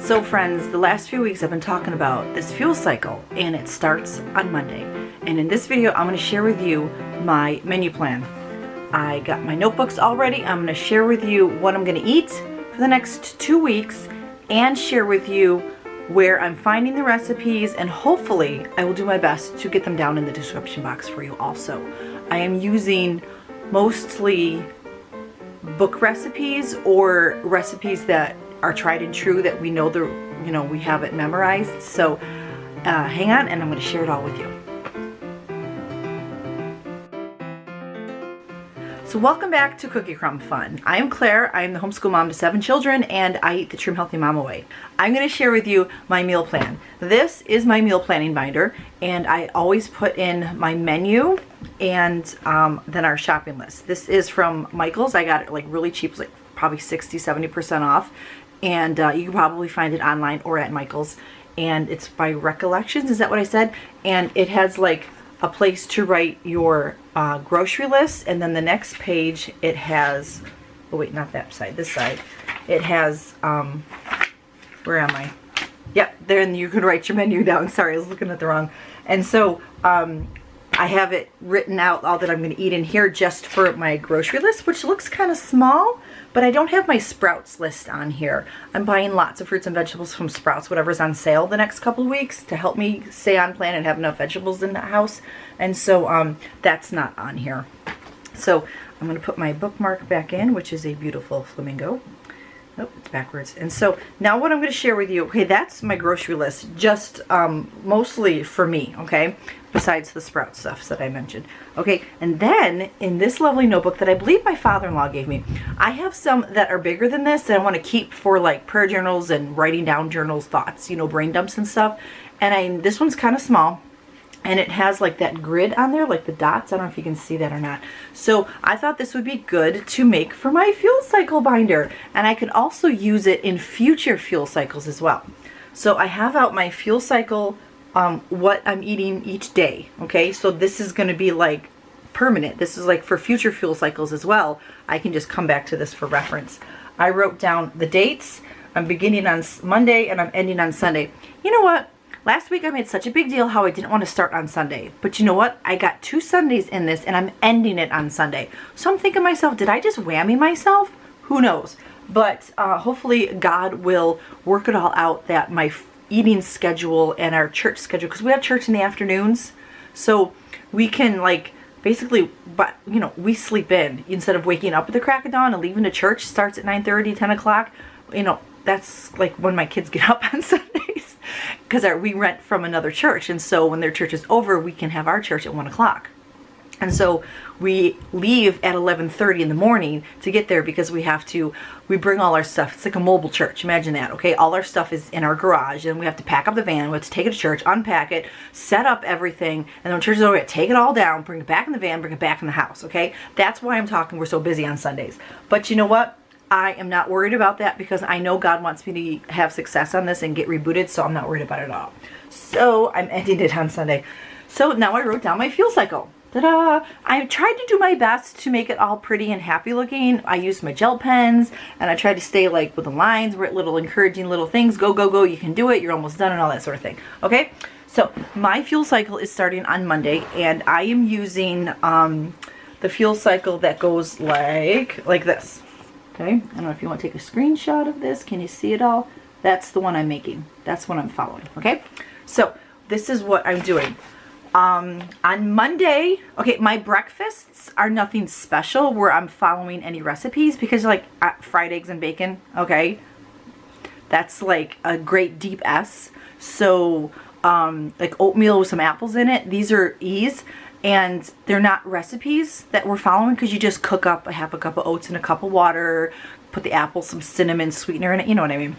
So friends, the last few weeks I've been talking about this fuel cycle, and it starts on Monday. And in this video, I'm going to share with you my menu plan. I got my notebooks all ready. I'm going to share with you what I'm going to eat for the next 2 weeks and share with you where I'm finding the recipes, and hopefully I will do my best to get them down in the description box for you also. I am using mostly book recipes or recipes that are tried and true that we know we have it memorized. So hang on, and I'm going to share it all with you. So welcome back to Cookie Crumb Fun. I am Claire. I am the homeschool mom to 7 children, and I eat the Trim Healthy Mama way. I'm going to share with you my meal plan. This is my meal planning binder, and I always put in my menu and then our shopping list. This is from Michael's. I got it like really cheap, it's like probably 60-70% off, and you can probably find it online or at Michael's. And it's by Recollections, is that what I said? And it has like a place to write your grocery list, and then the next page it has, oh wait, not that side, this side, it has where am I? Yep, then you can write your menu down. Sorry, I was looking at the wrong. And so I have it written out, all that I'm going to eat in here, just for my grocery list, which looks kind of small, but I don't have my Sprouts list on here. I'm buying lots of fruits and vegetables from Sprouts, whatever's on sale the next couple of weeks, to help me stay on plan and have enough vegetables in the house. And so that's not on here. So I'm going to put my bookmark back in, which is a beautiful flamingo. Oh, it's backwards. And so now what I'm going to share with you, okay, that's my grocery list, just mostly for me, okay, besides the Sprout stuff that I mentioned. Okay, and then in this lovely notebook that I believe my father-in-law gave me, I have some that are bigger than this that I want to keep for like prayer journals and writing down journals, thoughts, you know, brain dumps and stuff. And this one's kind of small. And it has like that grid on there, like the dots. I don't know if you can see that or not. So I thought this would be good to make for my fuel cycle binder. And I can also use it in future fuel cycles as well. So I have out my fuel cycle, what I'm eating each day. Okay, so this is going to be like permanent. This is like for future fuel cycles as well. I can just come back to this for reference. I wrote down the dates. I'm beginning on Monday and I'm ending on Sunday. You know what? Last week I made such a big deal how I didn't want to start on Sunday. But you know what? I got 2 Sundays in this and I'm ending it on Sunday. So I'm thinking to myself, did I just whammy myself? Who knows? But hopefully God will work it all out, that my eating schedule and our church schedule, because we have church in the afternoons. So we can like basically, but you know, we sleep in instead of waking up at the crack of dawn and leaving the church starts at 9:30, 10 o'clock. You know, that's like when my kids get up on Sundays, because we rent from another church, and so when their church is over, we can have our church at 1 o'clock. And so we leave at 11:30 in the morning to get there, because we bring all our stuff. It's like a mobile church, imagine that, okay? All our stuff is in our garage, and we have to pack up the van, we have to take it to church, unpack it, set up everything, and then when church is over, we have to take it all down, bring it back in the van, bring it back in the house, okay? That's why I'm talking we're so busy on Sundays. But you know what? I am not worried about that, because I know God wants me to have success on this and get rebooted, so I'm not worried about it at all. So I'm ending it on Sunday. So now I wrote down my fuel cycle. Ta-da! I tried to do my best to make it all pretty and happy looking. I used my gel pens, and I tried to stay like with the lines, write little encouraging little things, go, go, go, you can do it, you're almost done, and all that sort of thing. Okay? So my fuel cycle is starting on Monday, and I am using the fuel cycle that goes like this. Okay, I don't know if you want to take a screenshot of this. Can you see it all? That's the one I'm making. That's what I'm following. Okay, so this is what I'm doing. On Monday, okay, my breakfasts are nothing special where I'm following any recipes, because like fried eggs and bacon, okay, that's like a great deep S. So like oatmeal with some apples in it, these are E's. And they're not recipes that we're following, because you just cook up a half a cup of oats in a cup of water, put the apple, some cinnamon sweetener in it, you know what I mean?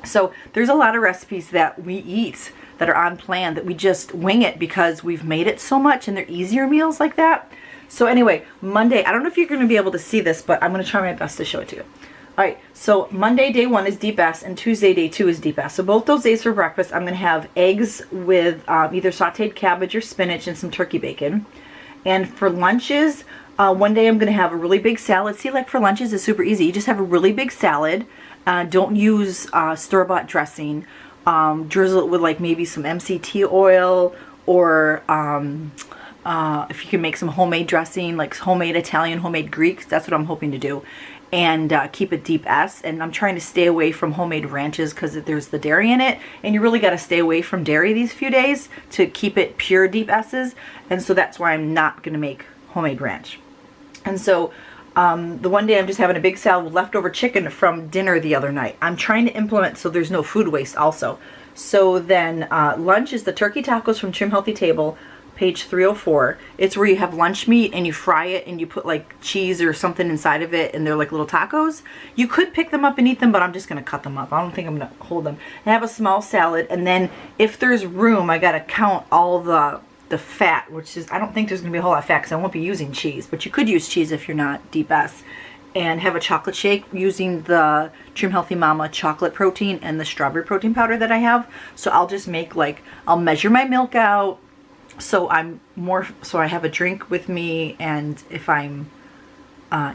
So there's a lot of recipes that we eat that are on plan that we just wing it because we've made it so much, and they're easier meals like that. So anyway, Monday, I don't know if you're going to be able to see this, but I'm going to try my best to show it to you. Alright, so Monday day 1 is deep S, and Tuesday day 2 is deep S. So both those days for breakfast, I'm going to have eggs with either sauteed cabbage or spinach and some turkey bacon. And for lunches, one day I'm going to have a really big salad. See, like for lunches, it's super easy. You just have a really big salad, Don't use store-bought dressing. Drizzle it with like maybe some MCT oil, or if you can make some homemade dressing, like homemade Italian, homemade Greek. That's what I'm hoping to do. And keep it deep S. And I'm trying to stay away from homemade ranches because there's the dairy in it, and you really got to stay away from dairy these few days to keep it pure deep S's. And so that's why I'm not going to make homemade ranch. And so the one day I'm just having a big salad with leftover chicken from dinner the other night. I'm trying to implement so there's no food waste also. So then lunch is the turkey tacos from Trim Healthy Table, page 304. It's where you have lunch meat and you fry it and you put like cheese or something inside of it, and they're like little tacos. You could pick them up and eat them, but I'm just going to cut them up. I don't think I'm going to hold them. And have a small salad, and then if there's room, I got to count all the fat, which is, I don't think there's going to be a whole lot of fat because I won't be using cheese, but you could use cheese if you're not deep S. And have a chocolate shake using the Trim Healthy Mama chocolate protein and the strawberry protein powder that I have. So I'll just make like, I'll measure my milk out, so I have a drink with me, and if I'm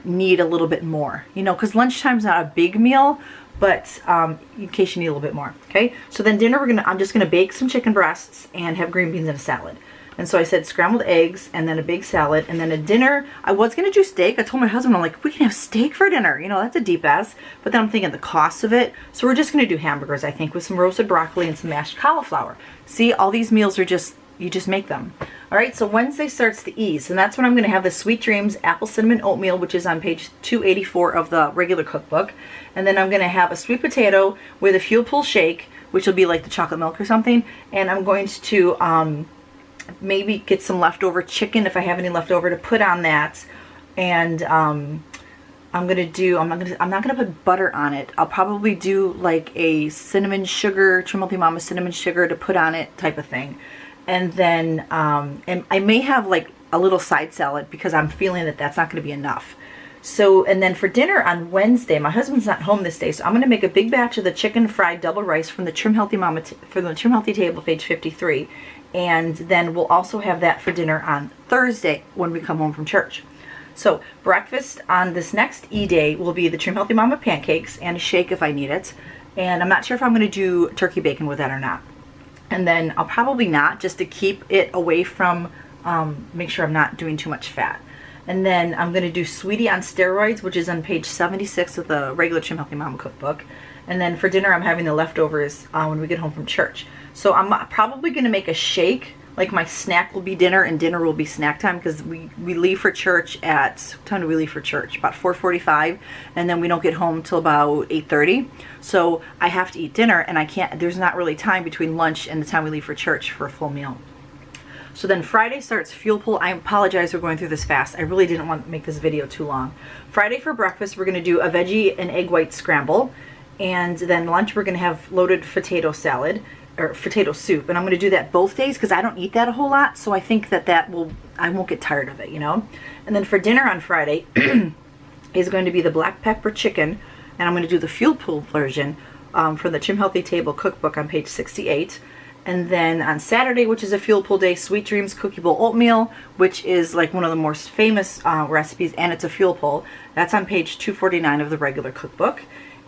need a little bit more, you know, because lunchtime's not a big meal, but in case you need a little bit more. Okay, so then dinner, I'm just gonna bake some chicken breasts and have green beans and a salad. And so I said scrambled eggs and then a big salad, and then a dinner. I was gonna do steak. I told my husband, I'm like, we can have steak for dinner, you know, that's a deep S. But then I'm thinking the cost of it, so we're just gonna do hamburgers, I think, with some roasted broccoli and some mashed cauliflower. See, all these meals are just, you just make them. All right, so Wednesday starts the E's, and that's when I'm going to have the Sweet Dreams Apple Cinnamon Oatmeal, which is on page 284 of the regular cookbook. And then I'm going to have a sweet potato with a Fuel Pool shake, which will be like the chocolate milk or something. And I'm going to maybe get some leftover chicken, if I have any leftover, to put on that. And I'm not gonna put butter on it. I'll probably do like a cinnamon sugar, Trim Healthy Mama cinnamon sugar to put on it type of thing. And then and I may have like a little side salad because I'm feeling that that's not going to be enough. So, and then for dinner on Wednesday, my husband's not home this day, so I'm going to make a big batch of the chicken fried double rice from the Trim Healthy Mama for the Trim Healthy Table, page 53. And then we'll also have that for dinner on Thursday when we come home from church. So breakfast on this next E day will be the Trim Healthy Mama pancakes and a shake if I need it. And I'm not sure if I'm going to do turkey bacon with that or not. And then I'll probably not, just to keep it away from, make sure I'm not doing too much fat. And then I'm going to do Sweetie on Steroids, which is on page 76 of the regular Trim Healthy Mama cookbook. And then for dinner, I'm having the leftovers when we get home from church. So I'm probably going to make a shake. Like my snack will be dinner and dinner will be snack time, because we leave for church at, what time do we leave for church? About 4:45, and then we don't get home till about 8:30. So I have to eat dinner, and I can't, there's not really time between lunch and the time we leave for church for a full meal. So then Friday starts Fuel Pool. I apologize for going through this fast. I really didn't want to make this video too long. Friday for breakfast, we're going to do a veggie and egg white scramble. And then lunch, we're going to have loaded potato salad, or potato soup. And I'm going to do that both days because I don't eat that a whole lot. So I think that I won't get tired of it, you know. And then for dinner on Friday is going to be the black pepper chicken. And I'm going to do the Fuel Pool version from the Trim Healthy Table cookbook on page 68. And then on Saturday, which is a Fuel Pool day, Sweet Dreams Cookie Bowl Oatmeal, which is like one of the most famous recipes, and it's a Fuel Pool. That's on page 249 of the regular cookbook.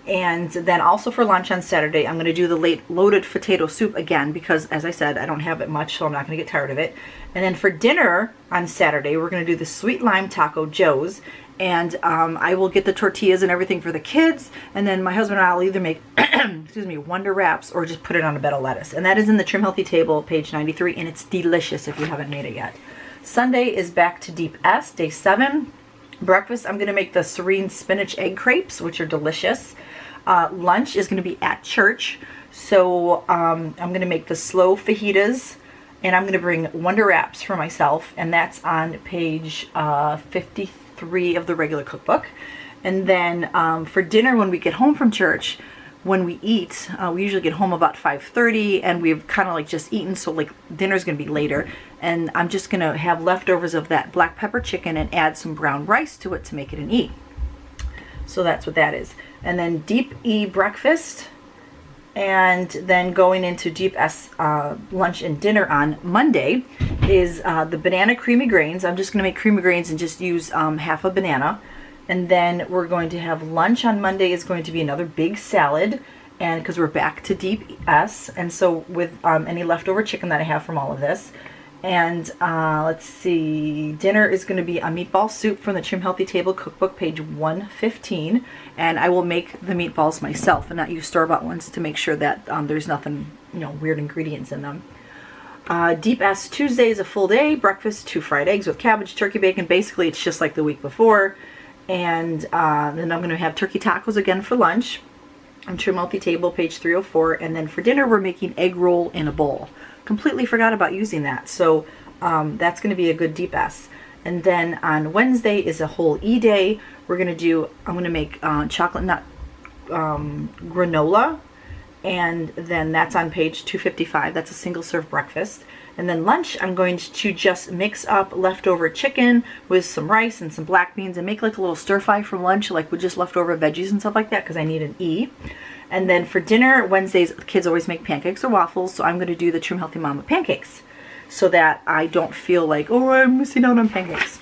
And then also for lunch on Saturday, I'm going to do the loaded potato soup again, because as I said, I don't have it much, so I'm not going to get tired of it. And then for dinner on Saturday, we're going to do the Sweet Lime Taco Joe's. And I will get the tortillas and everything for the kids. And then my husband and I will either make, excuse me, Wonder Wraps or just put it on a bed of lettuce. And that is in the Trim Healthy Table, page 93. And it's delicious if you haven't made it yet. Sunday is back to Deep S, day 7. Breakfast, I'm going to make the Serene Spinach Egg Crepes, which are delicious. Lunch is going to be at church. So I'm going to make the slow fajitas. And I'm going to bring Wonder Wraps for myself. And that's on page 53 of the regular cookbook. And then for dinner, when we get home from church, when we eat, we usually get home about 5:30, and we've kind of like just eaten, so like dinner's gonna be later. And I'm just gonna have leftovers of that black pepper chicken and add some brown rice to it to make it an E. So that's what that is. And then deep E breakfast, and then going into deep S lunch and dinner on Monday is the banana creamy grains. I'm just going to make creamy grains and just use half a banana. And then we're going to have lunch on Monday is going to be another big salad, and because we're back to deep S, and so with any leftover chicken that I have from all of this. And let's see, dinner is going to be a meatball soup from the Trim Healthy Table cookbook, page 115. And I will make the meatballs myself and not use store-bought ones to make sure that there's nothing, weird ingredients in them. Deep S Tuesday is a full day. Breakfast, 2 fried eggs with cabbage, turkey bacon. Basically, it's just like the week before. And then I'm going to have turkey tacos again for lunch on Trim Healthy Table, page 304. And then for dinner, we're making egg roll in a bowl. Completely forgot about using that, so that's going to be a good deep S. And then on Wednesday is a whole E day. I'm going to make chocolate nut granola, and then that's on page 255. That's a single serve breakfast. And then lunch, I'm going to just mix up leftover chicken with some rice and some black beans and make like a little stir fry for lunch, like with just leftover veggies and stuff like that, because I need an E. And then for dinner, Wednesdays, kids always make pancakes or waffles, so I'm going to do the Trim Healthy Mama pancakes so that I don't feel like, oh, I'm missing out on pancakes,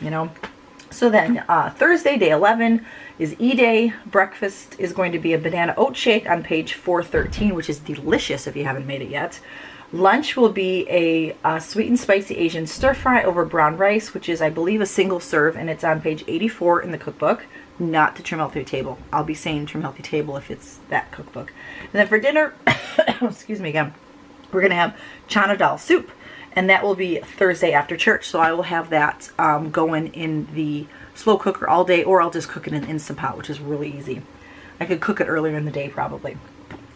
So then Thursday, day 11, is E-Day. Breakfast is going to be a banana oat shake on page 413, which is delicious if you haven't made it yet. Lunch will be a sweet and spicy Asian stir fry over brown rice, which is, I believe, a single serve, and it's on page 84 in the cookbook. Not the Trim Healthy Table. I'll be saying Trim Healthy Table if it's that cookbook. And then for dinner, excuse me again, we're going to have chana dal soup. And that will be Thursday after church. So I will have that going in the slow cooker all day, or I'll just cook it in Instant Pot, which is really easy. I could cook it earlier in the day probably.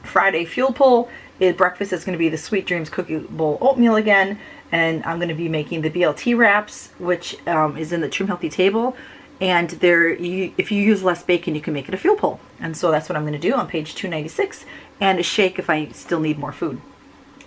Friday fuel pull. Breakfast is going to be the Sweet Dreams Cookie Bowl oatmeal again. And I'm going to be making the BLT Wraps, which is in the Trim Healthy Table. And if you use less bacon, you can make it a fuel pull. And so that's what I'm going to do on page 296, and a shake if I still need more food.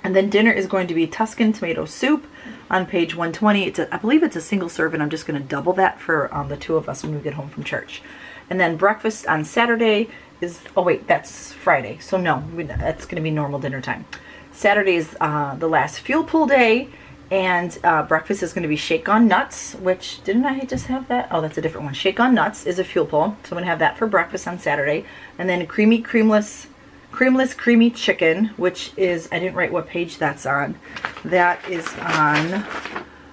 And then dinner is going to be Tuscan tomato soup on page 120. I believe it's a single serve, and I'm just going to double that for the two of us when we get home from church. And then breakfast on Saturday is, oh wait, that's Friday. So no, that's going to be normal dinner time. Saturday is the last fuel pull day. And breakfast is going to be shake on nuts, which, didn't I just have that? Oh, that's a different one. Shake on nuts is a fuel pull. So I'm going to have that for breakfast on Saturday. And then creamless creamy chicken, which is, I didn't write what page that's on. That is on,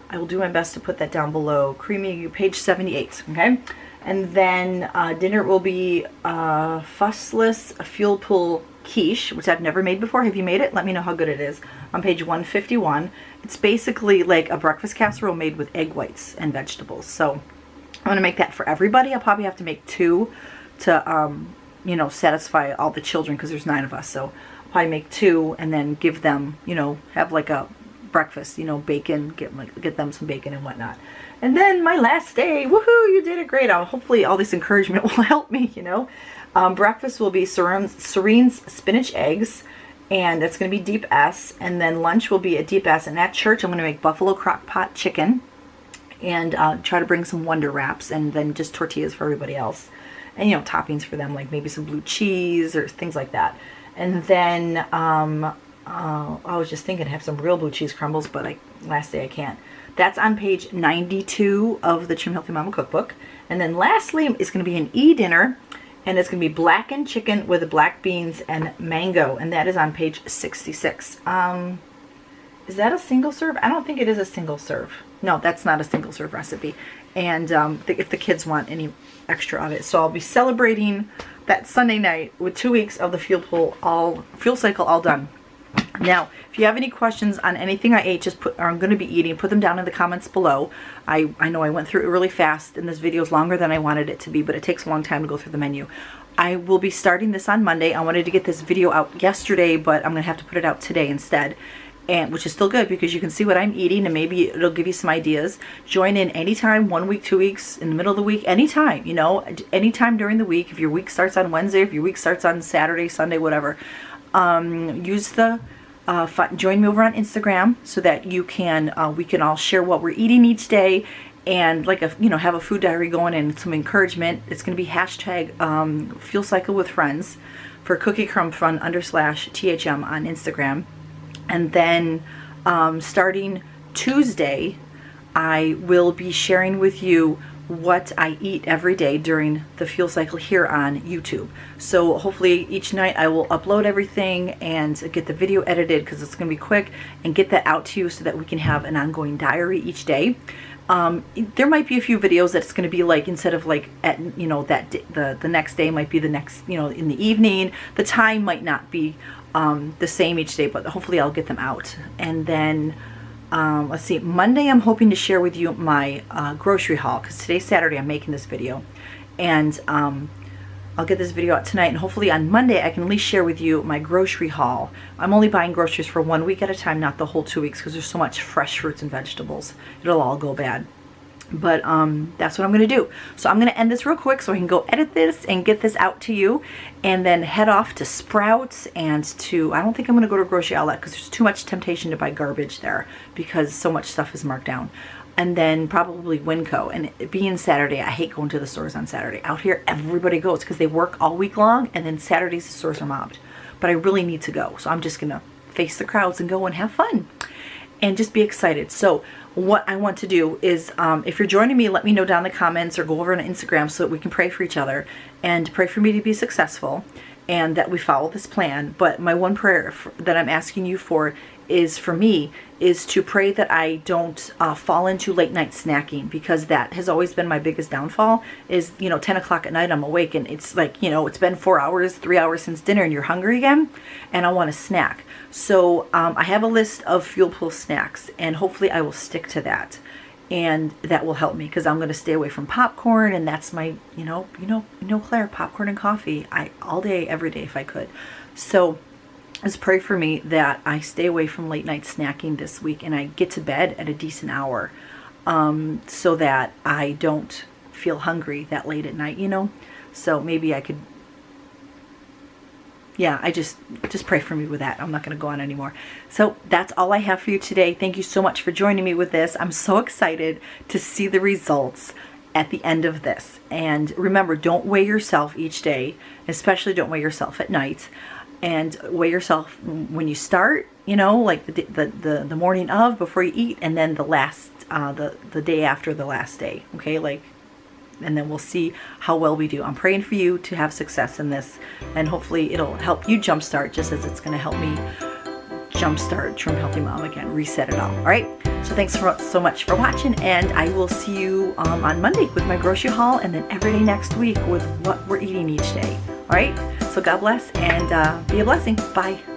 I will do my best to put that down below, creamy, page 78, okay? And then dinner will be fuseless fuel pull quiche, which I've never made before. Have you made it? Let me know how good it is. On page 151. It's basically like a breakfast casserole made with egg whites and vegetables. So I'm going to make that for everybody. I'll probably have to make 2 to, satisfy all the children because there's 9 of us. So I'll probably make 2 and then give them, have like a breakfast, bacon, get them some bacon and whatnot. And then my last day, woohoo, you did it great. Hopefully all this encouragement will help me, Breakfast will be Serene's spinach eggs, and it's going to be deep S. And then lunch will be a deep S. And at church, I'm going to make buffalo crockpot chicken and try to bring some Wonder Wraps, and then just tortillas for everybody else. And, toppings for them, like maybe some blue cheese or things like that. And then I was just thinking have some real blue cheese crumbles, but last day I can't. That's on page 92 of the Trim Healthy Mama cookbook. And then lastly is going to be an E-dinner. And it's going to be blackened chicken with black beans and mango. And that is on page 66. Is that a single serve? I don't think it is a single serve. No, that's not a single serve recipe. And if the kids want any extra of it. So I'll be celebrating that Sunday night with 2 weeks of the fuel cycle all done. Now, if you have any questions on anything I ate, or I'm going to be eating, put them down in the comments below. I know I went through it really fast, and this video is longer than I wanted it to be, but it takes a long time to go through the menu. I will be starting this on Monday. I wanted to get this video out yesterday, but I'm going to have to put it out today instead, which is still good because you can see what I'm eating, and maybe it'll give you some ideas. Join in anytime, 1 week, 2 weeks, in the middle of the week, anytime, anytime during the week. If your week starts on Wednesday, if your week starts on Saturday, Sunday, whatever, join me over on Instagram so that you can we can all share what we're eating each day, and have a food diary going and some encouragement. It's going to be hashtag Fuel Cycle with Friends for Cookie Crumb Fun _THM on Instagram. And then starting Tuesday, I will be sharing with you what I eat every day during the fuel cycle here on YouTube. So hopefully each night I will upload everything and get the video edited, because it's going to be quick, and get that out to you so that we can have an ongoing diary each day. There might be a few videos that's going to be like, instead of like at, you know, that the next day might be the next, you know, in the evening. The time might not be the same each day, but hopefully I'll get them out. And then let's see, Monday I'm hoping to share with you my grocery haul, because today's Saturday, I'm making this video, and I'll get this video out tonight, and hopefully on Monday I can at least share with you my grocery haul. I'm only buying groceries for 1 week at a time, not the whole 2 weeks, because there's so much fresh fruits and vegetables. It'll all go bad. But that's what I'm going to do. So I'm going to end this real quick so I can go edit this and get this out to you, and then head off to Sprouts and to, I don't think I'm going to go to Grocery Outlet because there's too much temptation to buy garbage there because so much stuff is marked down. And then probably Winco. And it being Saturday, I hate going to the stores on Saturday. Out here, everybody goes because they work all week long, and then Saturdays the stores are mobbed. But I really need to go. So I'm just going to face the crowds and go and have fun and just be excited. So what I want to do is, if you're joining me, let me know down in the comments or go over on Instagram so that we can pray for each other and pray for me to be successful and that we follow this plan. But my one prayer that I'm asking you for is, for me, is to pray that I don't fall into late night snacking, because that has always been my biggest downfall. Is, you know, 10 o'clock at night I'm awake and it's like, you know, it's been 4 hours, 3 hours since dinner, and you're hungry again and I want a snack. So I have a list of fuel pool snacks, and hopefully I will stick to that, and that will help me, because I'm going to stay away from popcorn, and that's my, you know, Claire, popcorn and coffee, all day, every day if I could. So just pray for me that I stay away from late night snacking this week, and I get to bed at a decent hour, so that I don't feel hungry that late at night, you know. So maybe I could, yeah, I just pray for me with that. I'm not going to go on anymore. So that's all I have for you today. Thank you so much for joining me with this. I'm so excited to see the results at the end of this. And remember, don't weigh yourself each day, especially don't weigh yourself at night. And weigh yourself when you start, you know, like the morning of, before you eat, and then the last, the day after the last day, okay? Like, and then we'll see how well we do. I'm praying for you to have success in this, and hopefully it'll help you jumpstart, just as it's going to help me jumpstart Trim Healthy Mom again, reset it all. All right. So thanks so much for watching, and I will see you on Monday with my grocery haul, and then every day next week with what we're eating each day. All right. So God bless, and be a blessing. Bye.